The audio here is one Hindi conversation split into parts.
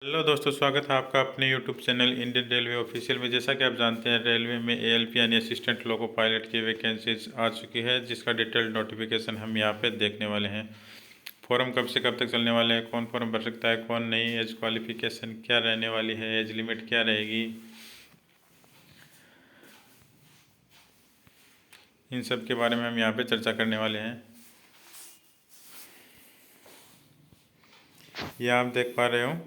हेलो दोस्तों, स्वागत है आपका अपने YouTube channel Indian railway official में। जैसा कि आप जानते हैं, रेलवे में एएलपी यानी असिस्टेंट लोको पायलट की वैकेंसीज आ चुकी है, जिसका डिटेल्ड नोटिफिकेशन हम यहाँ पे देखने वाले हैं। फॉर्म कब से कब तक चलने वाले हैं, कौन फॉर्म भर सकता है, कौन नहीं, एज क्वालिफिकेशन क्या रहने वाली है, एज लिमिट क्या रहेगी, इन सब के बारे में हम यहाँ पर चर्चा करने वाले हैं। यह आप देख पा रहे हो,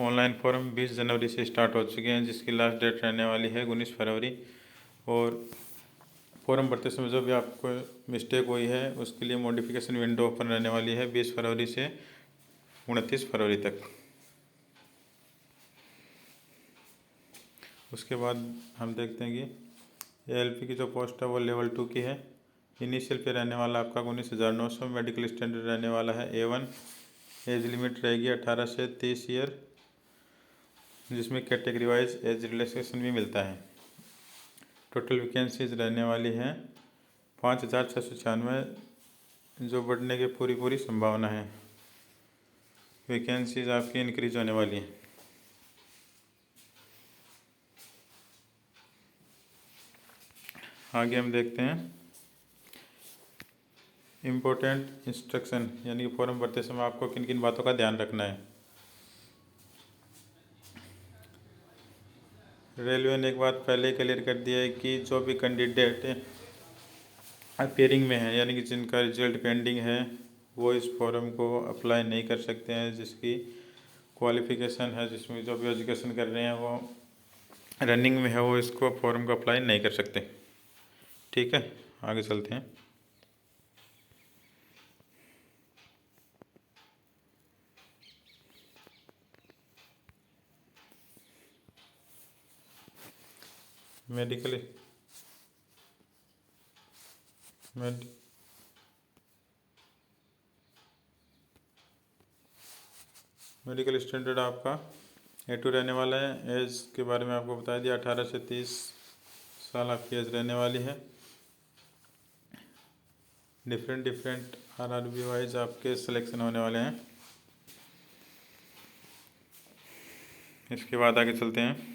ऑनलाइन फॉर्म 20 जनवरी से स्टार्ट हो चुके हैं, जिसकी लास्ट डेट रहने वाली है 19 फरवरी। और फॉर्म भरते समय जो भी आपको मिस्टेक हुई है, उसके लिए मॉडिफिकेशन विंडो ओपन रहने वाली है 20 फरवरी से 29 फरवरी तक। उसके बाद हम देखते हैं कि एएलपी की जो पोस्ट है वो लेवल 2 की है। इनिशियल पे रहने वाला आपका 19,900। मेडिकल स्टैंडर्ड रहने वाला है A1। एज लिमिट रहेगी 18 से 30 ईयर, जिसमें कैटेगरी वाइज एज रिलैक्सेशन भी मिलता है। टोटल वैकेंसीज रहने वाली हैं 5,696, जो बढ़ने की पूरी संभावना है। वैकेंसीज आपकी इंक्रीज होने वाली है। आगे हम देखते हैं इम्पोर्टेंट इंस्ट्रक्शन, यानी कि फॉर्म भरते समय आपको किन किन बातों का ध्यान रखना है। रेलवे ने एक बात पहले क्लियर कर दिया है कि जो भी कैंडिडेट अपेयरिंग में है, यानी कि जिनका रिजल्ट पेंडिंग है, वो इस फॉर्म को अप्लाई नहीं कर सकते हैं। जिसकी क्वालिफ़िकेशन है, जिसमें जो भी एजुकेशन कर रहे हैं वो रनिंग में है, वो इसको फॉर्म को अप्लाई नहीं कर सकते। ठीक है, आगे चलते हैं। मेडिकल मेड मेडिकल स्टैंडर्ड आपका A2 रहने वाला है। एज के बारे में आपको बता दिया, 18 से 30 साल आपकी एज रहने वाली है। डिफरेंट RRB वाइज आपके सिलेक्शन होने वाले हैं। इसके बाद आगे चलते हैं।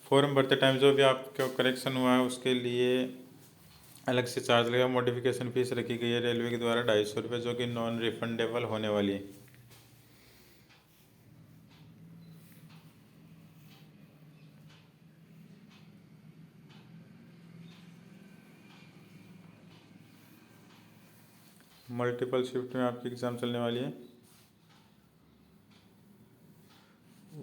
फॉर्म भरते टाइम जो भी आपका करेक्शन हुआ है, उसके लिए अलग से चार्ज लगेगा। मॉडिफिकेशन फीस रखी गई है रेलवे के द्वारा 250 रुपये, जो कि नॉन रिफंडेबल होने वाली है। मल्टीपल शिफ्ट में आपकी एग्ज़ाम चलने वाली है।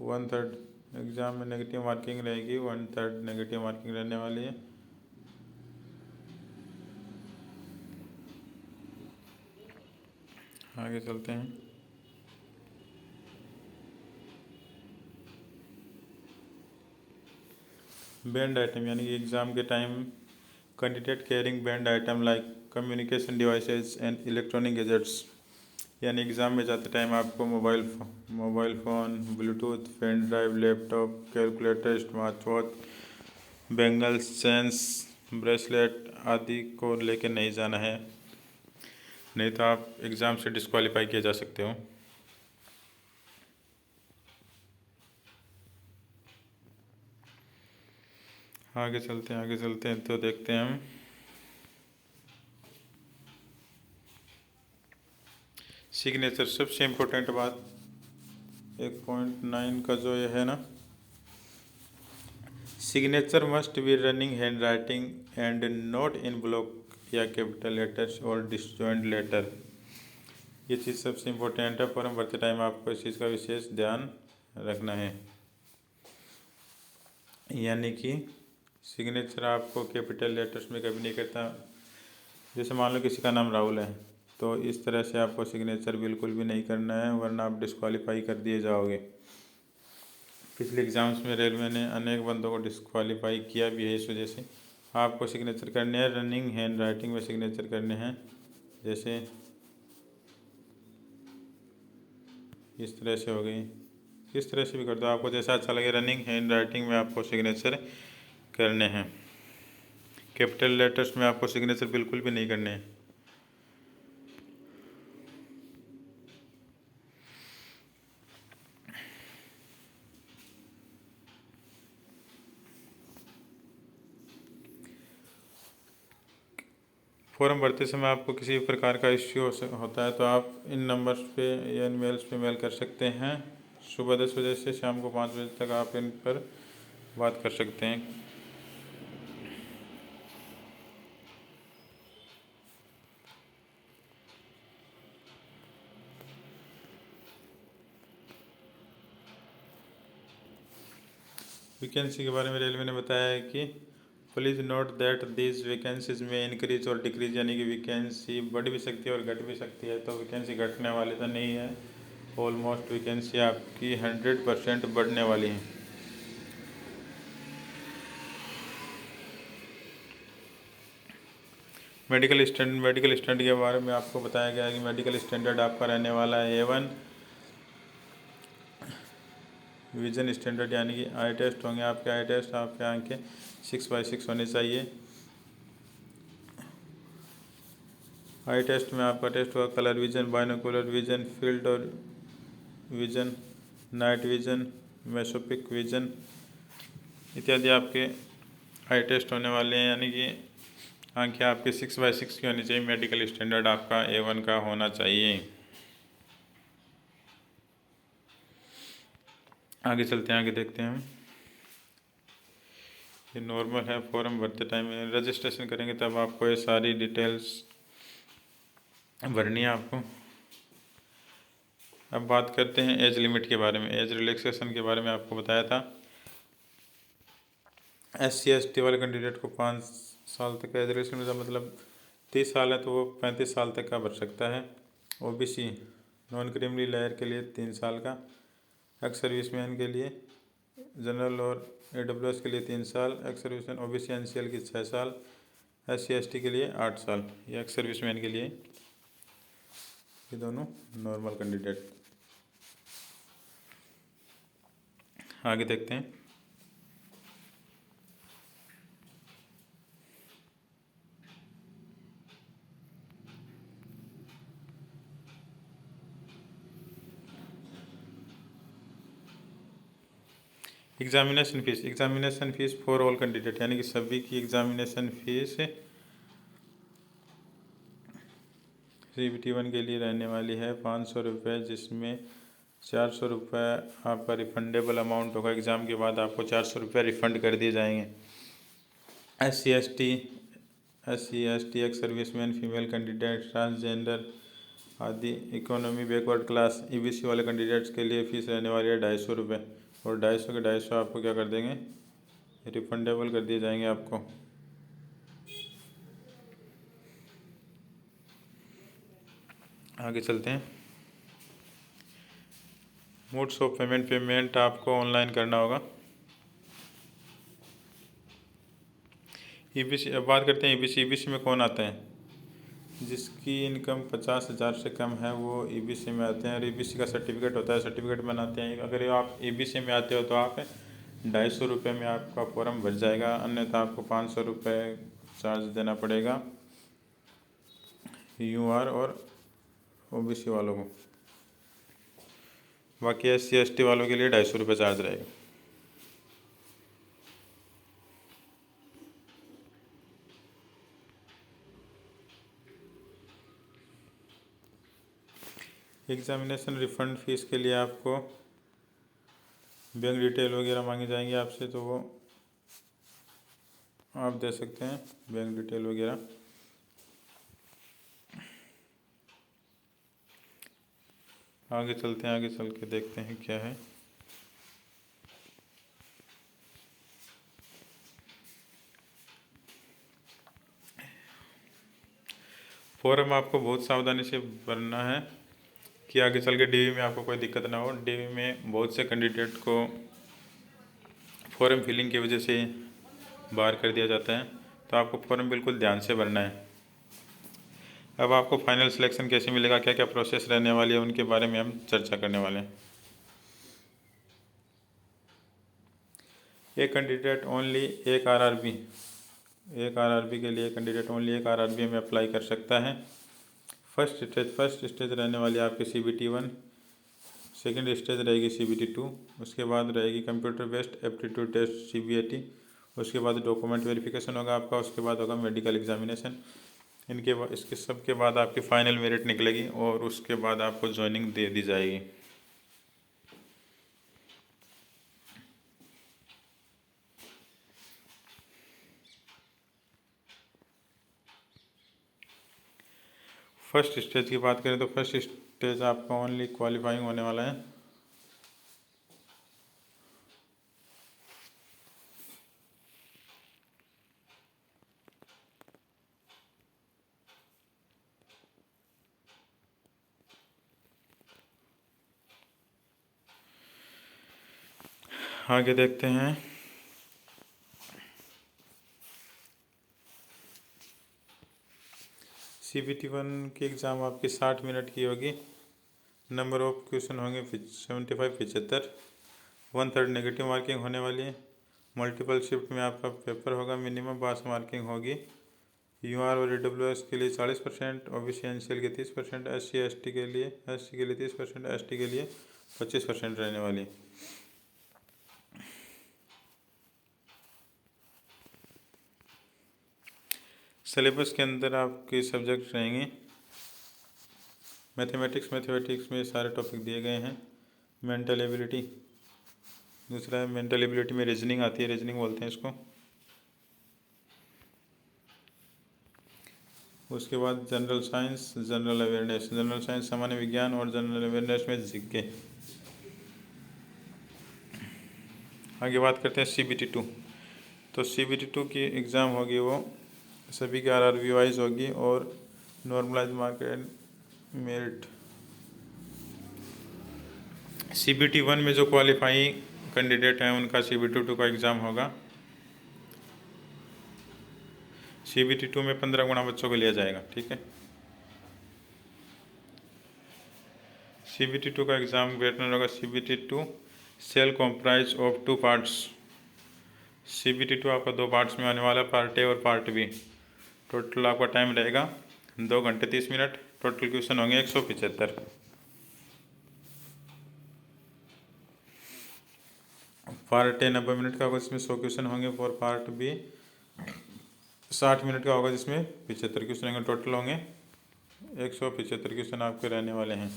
1/3 एग्ज़ाम में नेगेटिव मार्किंग रहेगी, 1/3 नेगेटिव मार्किंग रहने वाली है। आगे चलते हैं। बैंड आइटम, यानी कि एग्ज़ाम के time candidate carrying banned item like communication devices and electronic gadgets, यानी एग्ज़ाम में जाते टाइम आपको mobile phone, Bluetooth, pen drive, laptop, calculator, smart watch, bangles, chains, bracelet आदि को लेके नहीं जाना है, नहीं तो आप एग्ज़ाम से डिस्क्वालीफाई किए जा सकते हो। आगे चलते हैं तो देखते हैं हम सिग्नेचर। सबसे इम्पोर्टेंट बात 1.9 का जो ये है ना, signature must be running hand writing and not in block या कैपिटल लेटर्स और डिसजॉइंट लेटर। ये चीज़ सबसे इम्पोर्टेंट है। फॉर्म भरते टाइम आपको इस चीज़ का विशेष ध्यान रखना है, यानी कि सिग्नेचर आपको कैपिटल लेटर्स में कभी नहीं करता। जैसे मान लो किसी का नाम राहुल है, तो इस तरह से आपको सिग्नेचर बिल्कुल भी नहीं करना है, वरना आप डिस्क्वालीफाई कर दिए जाओगे। पिछले एग्ज़ाम्स में रेलवे ने अनेक बंदों को डिस्क्वालीफाई किया भी है इस वजह से। आपको सिग्नेचर करने हैं, रनिंग हैंड राइटिंग में सिग्नेचर करने हैं। जैसे इस तरह से हो गई, इस तरह से भी कर दो, आपको जैसा अच्छा लगे। रनिंग हैंड राइटिंग में आपको सिग्नेचर करने हैं। कैपिटल लेटर्स में आपको सिग्नेचर बिल्कुल भी नहीं करने हैं। फॉर्म भरते समय आपको किसी भी प्रकार का इश्यू होता है तो आप इन नंबर्स पे या इन मेल्स पे मेल कर सकते हैं। सुबह 10 बजे से शाम को 5 बजे तक आप इन पर बात कर सकते हैं। वैकेंसी के बारे में रेलवे ने बताया है कि please note that these vacancies में इंक्रीज और डिक्रीज, यानी कि वैकेंसी बढ़ भी सकती है और घट भी सकती है। तो वैकेंसी घटने वाली तो नहीं है, ऑलमोस्ट वैकेंसी आपकी 100% बढ़ने वाली है। मेडिकल स्टैंडर्ड के बारे में आपको बताया गया है कि मेडिकल स्टैंडर्ड आपका रहने वाला है A1 विजन स्टैंडर्ड, यानी कि आई टेस्ट होंगे आपके। आई टेस्ट आपके आंखें 6/6 होनी चाहिए। आई टेस्ट में आपका टेस्ट होगा colour vision, binocular vision, field और विजन, नाइट विजन, मेसोपिक विजन इत्यादि आपके आई टेस्ट होने वाले हैं, यानी कि आंखें आपकी 6/6 की होनी चाहिए। मेडिकल स्टैंडर्ड आपका A1 का होना चाहिए। आगे चलते हैं, आगे देखते हैं हम। ये नॉर्मल है, फॉर्म भरते टाइम रजिस्ट्रेशन करेंगे तब आपको ये सारी डिटेल्स भरनी है आपको। अब बात करते हैं एज लिमिट के बारे में। एज रिलैक्सेशन के बारे में आपको बताया था। SC/ST वाले कैंडिडेट को 5 साल तक का एज रिलैक्सेशन का मतलब 30 साल है तो वो 35 साल तक का भर सकता है। OBC नॉन क्रीमी लेयर के लिए 3 साल का, एक्स सर्विसमैन के लिए, जनरल और AWS के लिए 3 साल, एक्स सर्विसमैन OBC NCL की 6 साल, SC/ST के लिए 8 साल, ये एक्स सर्विसमैन के लिए। ये दोनों नॉर्मल कैंडिडेट। आगे देखते हैं। Examination fees for all candidate, यानी कि सभी की एग्जामिनेशन फीस CBT1 के लिए रहने वाली है 500 रुपये, जिसमें 400 रुपये आपका रिफंडेबल अमाउंट होगा। एग्ज़ाम के बाद आपको 400 रुपये रिफ़ंड कर दिए जाएंगे। SC/ST ex serviceman, female candidate, transgender आदि, इकोनॉमी बैकवर्ड क्लास, EBC वाले कैंडिडेट्स के लिए फ़ीस रहने वाली है 250 रुपये, और 250 के 250 आपको क्या कर देंगे, रिफंडेबल कर दिए जाएंगे आपको। आगे चलते हैं। मोड्स ऑफ पेमेंट आपको ऑनलाइन करना होगा। EBC, अब बात करते हैं EBC में कौन आता है। जिसकी इनकम 50,000 से कम है वो EBC में आते हैं, और EBC का सर्टिफिकेट होता है, सर्टिफिकेट बनाते हैं। अगर आप EBC में आते हो तो आप 250 रुपये में आपका फॉर्म भर जाएगा, अन्यथा आपको 500 रुपये चार्ज देना पड़ेगा UR और OBC वालों को। बाकी SC/ST वालों के लिए 250 रुपये चार्ज रहेगा। एग्ज़ामिनेशन रिफ़ंड फ़ीस के लिए आपको बैंक डिटेल वगैरह मांगी जाएंगी आपसे, तो वो आप दे सकते हैं बैंक डिटेल वगैरह। आगे चलते हैं, आगे चल के देखते हैं क्या है। फॉर्म आपको बहुत सावधानी से भरना है कि आगे चल के DV में आपको कोई दिक्कत ना हो। DV में बहुत से कैंडिडेट को फॉर्म फिलिंग की वजह से बाहर कर दिया जाता है, तो आपको फॉर्म बिल्कुल ध्यान से भरना है। अब आपको फाइनल सिलेक्शन कैसे मिलेगा, क्या क्या प्रोसेस रहने वाली है, उनके बारे में हम चर्चा करने वाले हैं। एक कैंडिडेट ओनली एक RRB एक आरआरबी के लिए कैंडिडेट ओनली एक आरआरबी में अप्लाई कर सकता है। फर्स्ट स्टेज रहने वाली आपकी CBT 1, सेकेंड स्टेज रहेगी CBT 2, उसके बाद रहेगी computer based aptitude test CBAT, उसके बाद डॉक्यूमेंट वेरिफिकेशन होगा आपका, उसके बाद होगा मेडिकल एग्जामिनेशन। इसके सब के बाद आपकी फ़ाइनल मेरिट निकलेगी और उसके बाद आपको ज्वाइनिंग दे दी जाएगी। फर्स्ट स्टेज की बात करें तो फर्स्ट स्टेज आपका ओनली क्वालिफाइंग होने वाला है। आगे देखते हैं। CBT 1 की एग्ज़ाम आपकी 60 मिनट की होगी। नंबर ऑफ क्वेश्चन होंगे 75। 1/3 नेगेटिव मार्किंग होने वाली है। मल्टीपल शिफ्ट में आपका पेपर होगा। मिनिमम पास मार्किंग होगी। UR और EWS के लिए 40%, OBC NCL के 30%, SC के लिए 30%, ST के लिए 25% रहने वाली। सिलेबस के अंदर आपके सब्जेक्ट रहेंगे मैथमेटिक्स में सारे टॉपिक दिए गए हैं। मेंटल एबिलिटी, दूसरा है मेंटल एबिलिटी में रीजनिंग आती है, रीजनिंग बोलते हैं इसको। उसके बाद general science, general awareness, general science सामान्य विज्ञान और जनरल अवेयरनेस में जीके। आगे बात करते हैं CBT 2। तो CBT 2 की एग्ज़ाम होगी वो सभी के RRB वाइज होगी और नॉर्मलाइज मार्केट मेरिट। CBT 1 में जो क्वालिफाई कैंडिडेट हैं उनका CBT 2 का एग्ज़ाम होगा। CBT 2 में 15 गुना बच्चों को लिया जाएगा, ठीक है। CBT 2 का एग्ज़ाम पैटर्न होगा CBT 2 shall comprise of 2 parts. CBT 2 आपका 2 पार्ट्स में आने वाला, पार्ट ए और पार्ट बी। टोटल आपका टाइम रहेगा 2 घंटे 30 मिनट। टोटल क्वेश्चन होंगे 175। पार्ट ए 90 मिनट का होगा जिसमें 100 क्वेश्चन होंगे, और पार्ट बी 60 मिनट का होगा जिसमें 75 क्वेश्चन होंगे। टोटल होंगे 175 क्वेश्चन आपके रहने वाले हैं।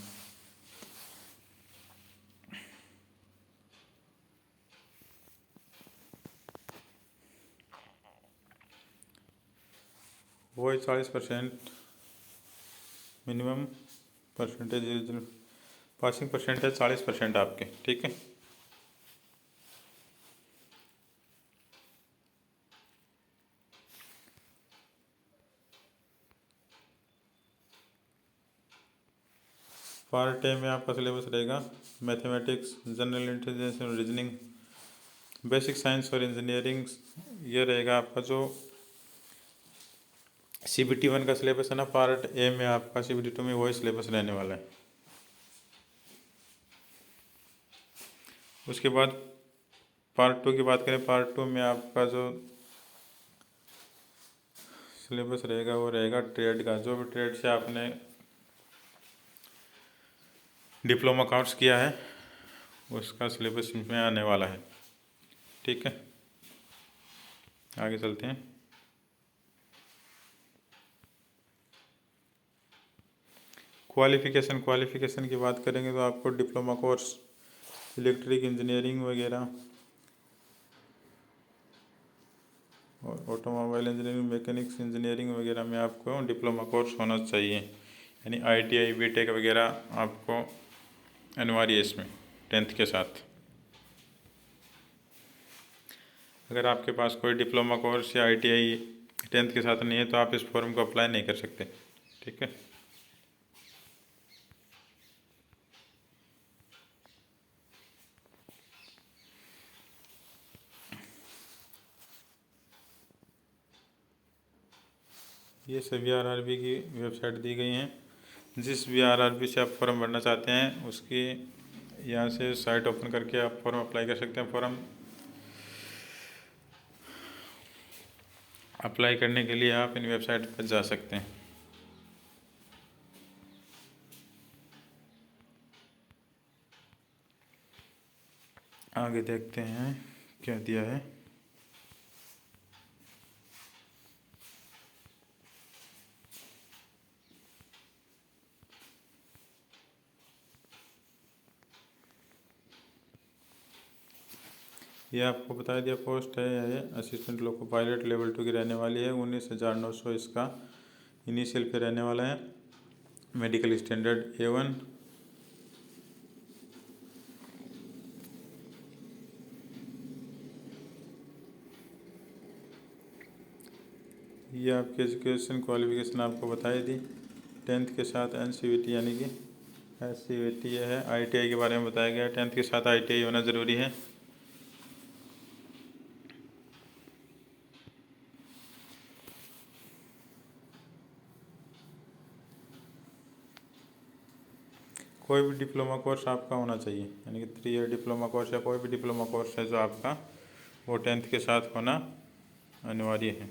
वही 40% मिनिमम परसेंटेज, पासिंग परसेंटेज 40% आपके, ठीक है। पार्ट ए में आपका सिलेबस रहेगा मैथमेटिक्स, जनरल इंटेलिजेंस और रीजनिंग, बेसिक साइंस और इंजीनियरिंग। ये रहेगा आपका जो CBT 1 का सिलेबस है ना, पार्ट ए में आपका CBT 2 में वही सिलेबस रहने वाला है। उसके बाद पार्ट 2 की बात करें, पार्ट 2 में आपका जो सिलेबस रहेगा वो रहेगा ट्रेड का। जो भी ट्रेड से आपने डिप्लोमा कोर्स किया है उसका सिलेबस इसमें आने वाला है, ठीक है। आगे चलते हैं। क्वालिफ़िकेशन की बात करेंगे तो आपको डिप्लोमा कोर्स इलेक्ट्रिक इंजीनियरिंग वगैरह और ऑटोमोबाइल इंजीनियरिंग, मैकेनिक्स इंजीनियरिंग वगैरह में आपको डिप्लोमा कोर्स होना चाहिए। यानी ITI BTech वगैरह आपको अनिवार्य है इसमें 10th के साथ। अगर आपके पास कोई डिप्लोमा कोर्स या ITI 10th के साथ नहीं है तो आप इस फॉर्म को अप्लाई नहीं कर सकते, ठीक है। ये सभी RRB की वेबसाइट दी गई हैं। जिस भी RRB से आप फॉर्म भरना चाहते हैं उसकी यहाँ से साइट ओपन करके आप फॉर्म अप्लाई कर सकते हैं। फॉर्म अप्लाई करने के लिए आप इन वेबसाइट पर जा सकते हैं। आगे देखते हैं क्या दिया है। ये आपको बता दिया पोस्ट है, ये असिस्टेंट लोको पायलट लेवल 2 की रहने वाली है। 19,900 इसका इनिशियल पे रहने वाला है। Medical standard A1। ये आपकी एजुकेशन क्वालिफिकेशन आपको बताई दी। 10th के साथ NCVT यानी कि SCVT ये है। ITI के बारे में बताया गया है। 10th के साथ ITI होना ज़रूरी है। कोई भी डिप्लोमा कोर्स आपका होना चाहिए, यानी कि 3 ईयर डिप्लोमा कोर्स या कोई भी डिप्लोमा कोर्स है जो आपका, वो 10th के साथ होना अनिवार्य है।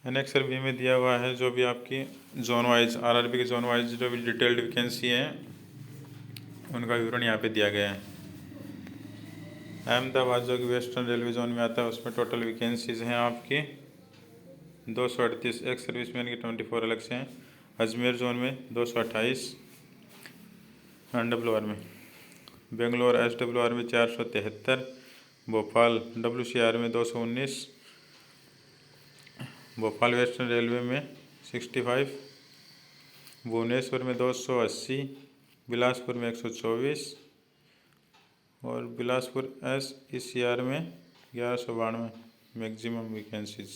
एनेक्सर बी में दिया हुआ है जो भी आपकी जोन वाइज RRB के जोन वाइज जो भी डिटेल्ड वैकेंसी है उनका विवरण यहाँ पे दिया गया है। अहमदाबाद जो कि वेस्टर्न रेलवे जोन में आता है उसमें टोटल वैकेंसीज हैं आपकी 238। एक्स सर्विसमैन की 24 अलग से हैं। अजमेर जोन में 228 NWR में। बेंगलोर SWR में 473। भोपाल WCR में 219। भोपाल वेस्टर्न रेलवे में 65। भुवनेश्वर में 280। बिलासपुर में 124 और बिलासपुर SECR में 1192 मैक्सिमम वैकेंसीज।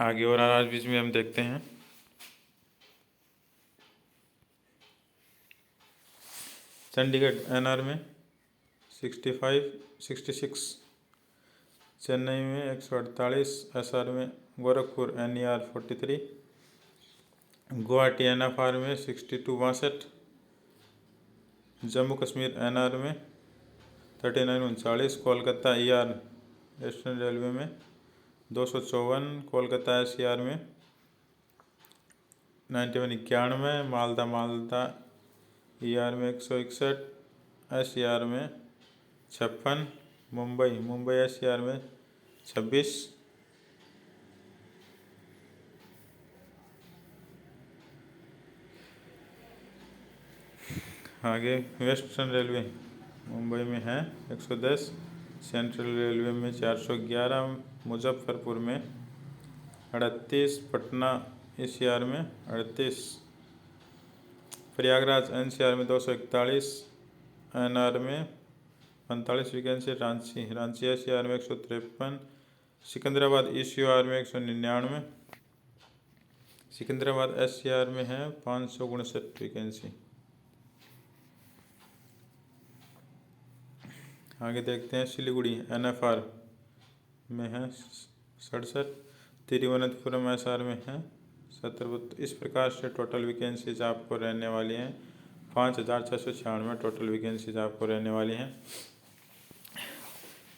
आगे और आज बीच में हम देखते हैं। चंडीगढ़ NR में 66। चेन्नई में 148। SR में गोरखपुर NER 43। गुवाहाटी NFR में 62 जम्मू कश्मीर NR में 39 कोलकाता ER वेस्टर्न रेलवे में 254। कोलकाता SCR में 91 मालदा ER में 161। SCR में 56। मुंबई SCR में 26। आगे वेस्टर्न रेलवे मुंबई में है 110। सेंट्रल रेलवे में 411। मुजफ्फरपुर में 38। पटना ECR में 38। प्रयागराज NCR में 241। NR में 45 वैकेंसी। रांची SCR में 153। सिकंदराबाद ECR में 199। सिकंदराबाद SCR में है 559 वैकेंसी। आगे देखते हैं सिलीगुड़ी NFR में है 67। तिरुवनंतपुरम SR में है 70। इस प्रकार से टोटल वैकेंसीज आपको रहने वाली हैं 5,696 टोटल वैकेंसीज आपको रहने वाली हैं।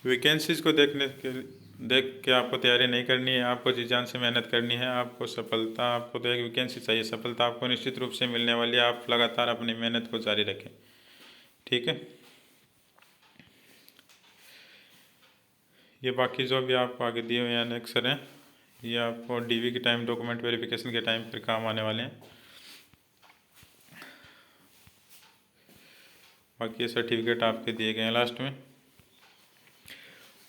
वैकेंसीज को देख के आपको तैयारी नहीं करनी है, आपको जी जान से मेहनत करनी है। आपको सफलता, आपको तो एक वैकेंसी चाहिए, सफलता आपको निश्चित रूप से मिलने वाली है। आप लगातार अपनी मेहनत को जारी रखें, ठीक है। ये बाकी जो भी आपको आगे दिए हुए हैं अनेक्सर हैं, ये आपको DV के टाइम, डॉक्यूमेंट वेरिफिकेशन के टाइम पर काम आने वाले हैं। बाकी ये सर्टिफिकेट आपके दिए गए हैं लास्ट में।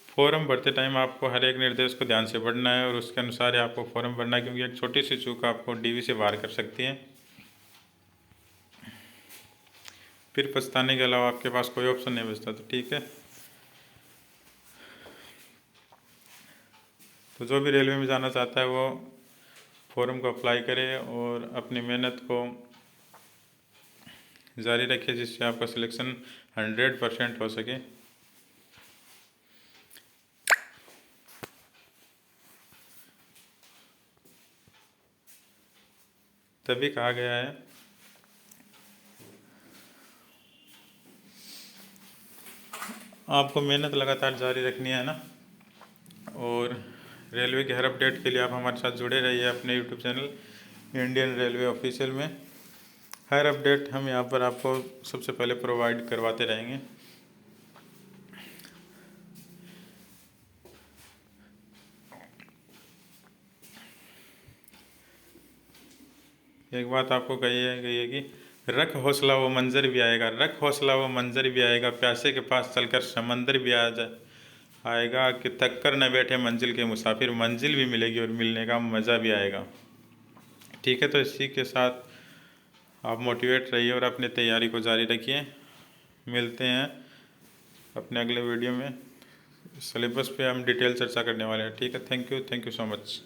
फॉर्म भरते टाइम आपको हर एक निर्देश को ध्यान से पढ़ना है और उसके अनुसार ही आपको फॉर्म भरना है, क्योंकि एक छोटी सी चूक आपको DV से बाहर कर सकती है। फिर पछताने के अलावा आपके पास कोई ऑप्शन नहीं बचता, तो ठीक है। तो जो भी रेलवे में जाना चाहता है वो फॉर्म को अप्लाई करे और अपनी मेहनत को जारी रखे, जिससे आपका सिलेक्शन 100% हो सके। तभी कहा गया है आपको मेहनत लगातार जारी रखनी है ना। और रेलवे के हर अपडेट के लिए आप हमारे साथ जुड़े रहिए अपने YouTube channel Indian railway official में। हर अपडेट हम यहाँ पर आपको सबसे पहले प्रोवाइड करवाते रहेंगे। एक बात आपको कही है कि रख हौसला वो मंजर भी आएगा, रख हौसला वो मंजर भी आएगा, प्यासे के पास चलकर समंदर भी आ जाए आएगा, कि थक कर न बैठे मंजिल के मुसाफिर, मंजिल भी मिलेगी और मिलने का मज़ा भी आएगा। ठीक है, तो इसी के साथ आप मोटिवेट रहिए और अपनी तैयारी को जारी रखिए। मिलते हैं अपने अगले वीडियो में। सिलेबस पे हम डिटेल चर्चा करने वाले हैं। ठीक है, थैंक यू सो मच।